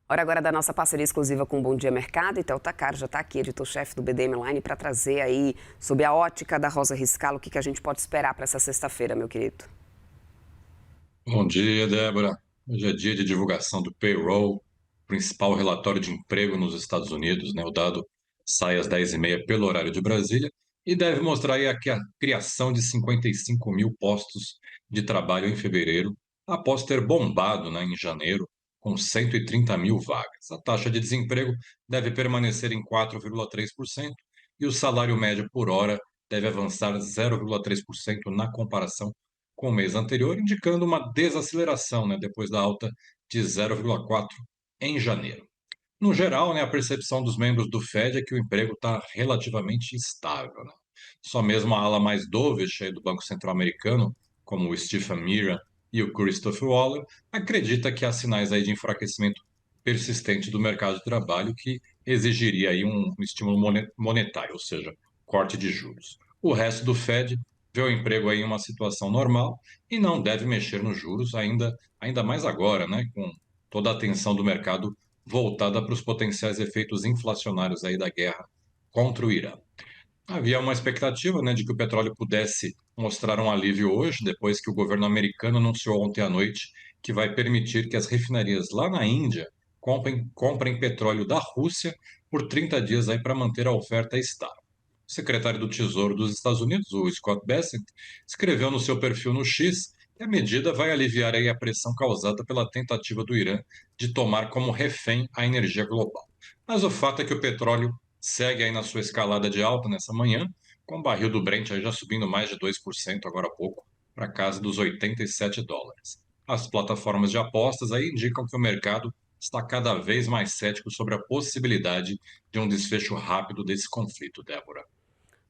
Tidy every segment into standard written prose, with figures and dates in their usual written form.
Hora agora da nossa parceria exclusiva com o Bom Dia Mercado. Théo Takaro já está aqui, editor-chefe do BDM Online, para trazer aí, sob a ótica da Rosa Riscalo, o que a gente pode esperar para essa sexta-feira, meu querido. Bom dia, Débora. Hoje é dia de divulgação do payroll, principal relatório de emprego nos Estados Unidos, né? O dado sai às 10h30 pelo horário de Brasília e deve mostrar aí que a criação de 55 mil postos de trabalho em fevereiro, após ter bombado, né, em janeiro, com 130 mil vagas. A taxa de desemprego deve permanecer em 4,3% e o salário médio por hora deve avançar 0,3% na comparação com o mês anterior, indicando uma desaceleração, né, depois da alta de 0,4 em janeiro. No geral, né, a percepção dos membros do Fed é que o emprego está relativamente estável, né? Só mesmo a ala mais dovish aí do Banco Central Americano, como o Stephen Mira e o Christopher Waller, acredita que há sinais aí de enfraquecimento persistente do mercado de trabalho que exigiria aí um estímulo monetário, ou seja, corte de juros. O resto do Fed vê o emprego aí em uma situação normal e não deve mexer nos juros ainda mais agora, né, com toda a atenção do mercado voltada para os potenciais efeitos inflacionários aí da guerra contra o Irã. Havia uma expectativa, né, de que o petróleo pudesse mostrar um alívio hoje, depois que o governo americano anunciou ontem à noite que vai permitir que as refinarias lá na Índia comprem petróleo da Rússia por 30 dias aí para manter a oferta estável. O secretário do Tesouro dos Estados Unidos, o Scott Bessent, escreveu no seu perfil no X que a medida vai aliviar aí a pressão causada pela tentativa do Irã de tomar como refém a energia global. Mas o fato é que o petróleo segue aí na sua escalada de alta nessa manhã, com o barril do Brent aí já subindo mais de 2% agora há pouco, para casa dos US$ 87. As plataformas de apostas aí indicam que o mercado está cada vez mais cético sobre a possibilidade de um desfecho rápido desse conflito, Débora.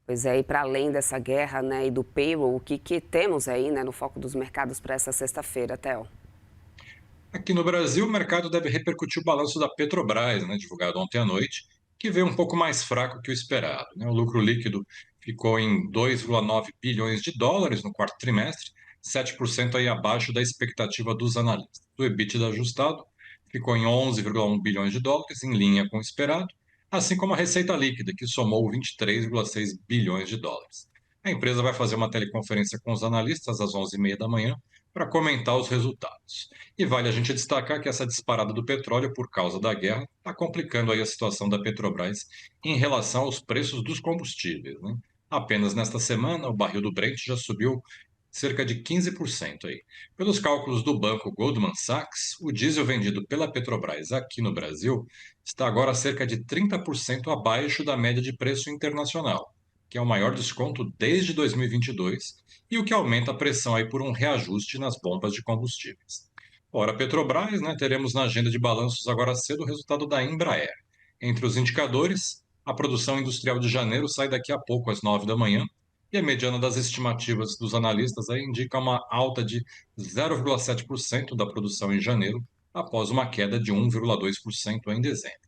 Pois é, e para além dessa guerra, né, e do payroll, o que temos aí, né, no foco dos mercados para essa sexta-feira, Théo? Aqui no Brasil, o mercado deve repercutir o balanço da Petrobras, né, divulgado ontem à noite, que veio um pouco mais fraco que o esperado, né? O lucro líquido ficou em 2,9 bilhões de dólares no quarto trimestre, 7% aí abaixo da expectativa dos analistas. O EBITDA ajustado ficou em 11,1 bilhões de dólares, em linha com o esperado, assim como a receita líquida, que somou 23,6 bilhões de dólares. A empresa vai fazer uma teleconferência com os analistas às 11h30 da manhã para comentar os resultados. E vale a gente destacar que essa disparada do petróleo por causa da guerra está complicando aí a situação da Petrobras em relação aos preços dos combustíveis, né? Apenas nesta semana, o barril do Brent já subiu cerca de 15% aí. Pelos cálculos do banco Goldman Sachs, o diesel vendido pela Petrobras aqui no Brasil está agora cerca de 30% abaixo da média de preço internacional, que é o maior desconto desde 2022 e o que aumenta a pressão aí por um reajuste nas bombas de combustíveis. Ora, a Petrobras, né, teremos na agenda de balanços agora cedo o resultado da Embraer. Entre os indicadores, a produção industrial de janeiro sai daqui a pouco, às 9 da manhã, e a mediana das estimativas dos analistas aí indica uma alta de 0,7% da produção em janeiro, após uma queda de 1,2% em dezembro.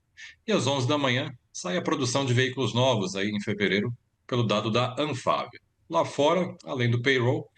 E às 11 da manhã, sai a produção de veículos novos aí em fevereiro, pelo dado da Anfávia. Lá fora, além do payroll,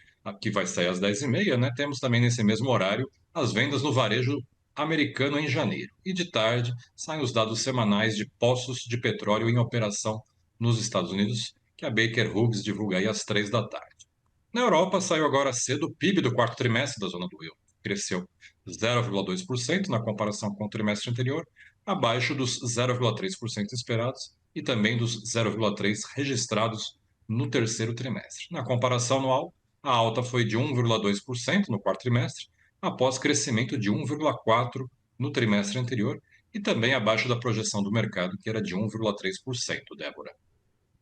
que vai sair às 10h30, né, temos também nesse mesmo horário as vendas no varejo americano em janeiro. E de tarde, saem os dados semanais de poços de petróleo em operação nos Estados Unidos, que a Baker Hughes divulga aí às 3 da tarde. Na Europa, saiu agora cedo o PIB do quarto trimestre da zona do euro. Cresceu 0,2% na comparação com o trimestre anterior, abaixo dos 0,3% esperados e também dos 0,3% registrados no terceiro trimestre. Na comparação anual, a alta foi de 1,2% no quarto trimestre, após crescimento de 1,4% no trimestre anterior e também abaixo da projeção do mercado, que era de 1,3%, Débora.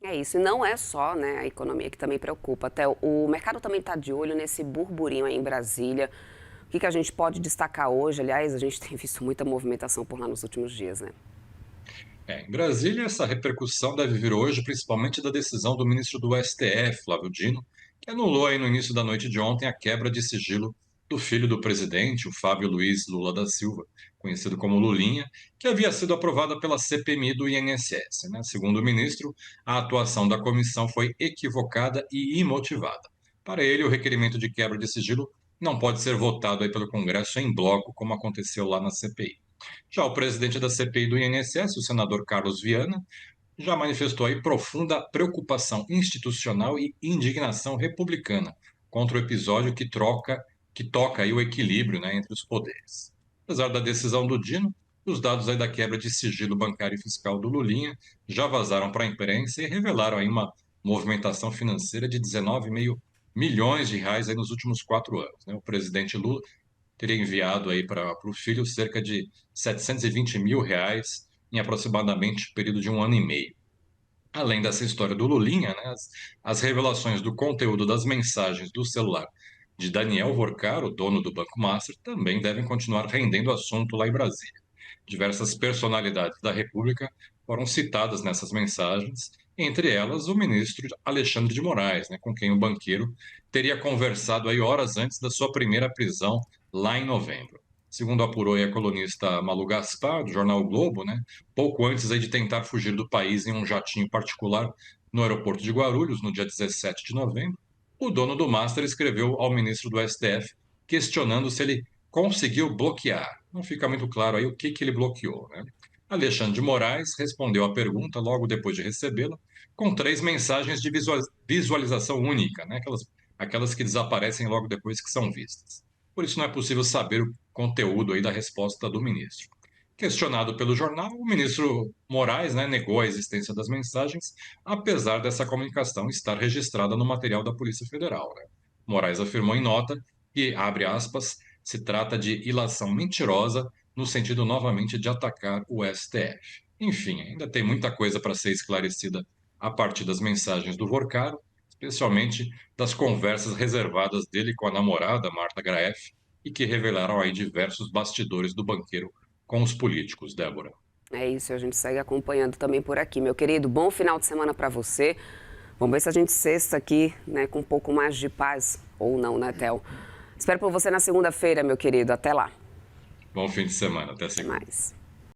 É isso, e não é só, né, a economia que também preocupa, até o mercado também está de olho nesse burburinho aí em Brasília. O que a gente pode destacar hoje? Aliás, a gente tem visto muita movimentação por lá nos últimos dias, né? Em Brasília, essa repercussão deve vir hoje, principalmente da decisão do ministro do STF, Flávio Dino, que anulou aí no início da noite de ontem a quebra de sigilo do filho do presidente, o Fábio Luiz Lula da Silva, conhecido como Lulinha, que havia sido aprovada pela CPMI do INSS, né? Segundo o ministro, a atuação da comissão foi equivocada e imotivada. Para ele, o requerimento de quebra de sigilo não pode ser votado aí pelo Congresso em bloco, como aconteceu lá na CPI. Já o presidente da CPI do INSS, o senador Carlos Viana, já manifestou aí profunda preocupação institucional e indignação republicana contra o episódio que toca aí o equilíbrio, né, entre os poderes. Apesar da decisão do Dino, os dados aí da quebra de sigilo bancário e fiscal do Lulinha já vazaram para a imprensa e revelaram aí uma movimentação financeira de 19,5 milhões de reais aí nos últimos 4 anos, né? O presidente Lula teria enviado aí para o filho cerca de 720 mil reais em aproximadamente período de um ano e meio. Além dessa história do Lulinha, né, as revelações do conteúdo das mensagens do celular de Daniel Vorcaro, dono do Banco Master, também devem continuar rendendo assunto lá em Brasília. Diversas personalidades da República foram citadas nessas mensagens, entre elas o ministro Alexandre de Moraes, né, com quem o banqueiro teria conversado aí horas antes da sua primeira prisão lá em novembro. Segundo apurou aí a colunista Malu Gaspar, do jornal o Globo, né, pouco antes aí de tentar fugir do país em um jatinho particular no aeroporto de Guarulhos, no dia 17 de novembro, o dono do Master escreveu ao ministro do STF questionando se ele conseguiu bloquear. Não fica muito claro aí o que ele bloqueou, né? Alexandre de Moraes respondeu à pergunta logo depois de recebê-la, com 3 mensagens de visualização única, né? Aquelas que desaparecem logo depois que são vistas. Por isso não é possível saber o conteúdo aí da resposta do ministro. Questionado pelo jornal, o ministro Moraes, né, negou a existência das mensagens, apesar dessa comunicação estar registrada no material da Polícia Federal, né? Moraes afirmou em nota que, abre aspas, se trata de ilação mentirosa no sentido novamente de atacar o STF. Enfim, ainda tem muita coisa para ser esclarecida a partir das mensagens do Vorcaro, especialmente das conversas reservadas dele com a namorada, Marta Graef, e que revelaram aí diversos bastidores do banqueiro com os políticos, Débora. É isso, a gente segue acompanhando também por aqui. Meu querido, bom final de semana para você. Vamos ver se a gente sexta aqui, né, com um pouco mais de paz, ou não, né, Theo? Espero por você na segunda-feira, meu querido. Até lá. Bom fim de semana, até Até segunda. mais.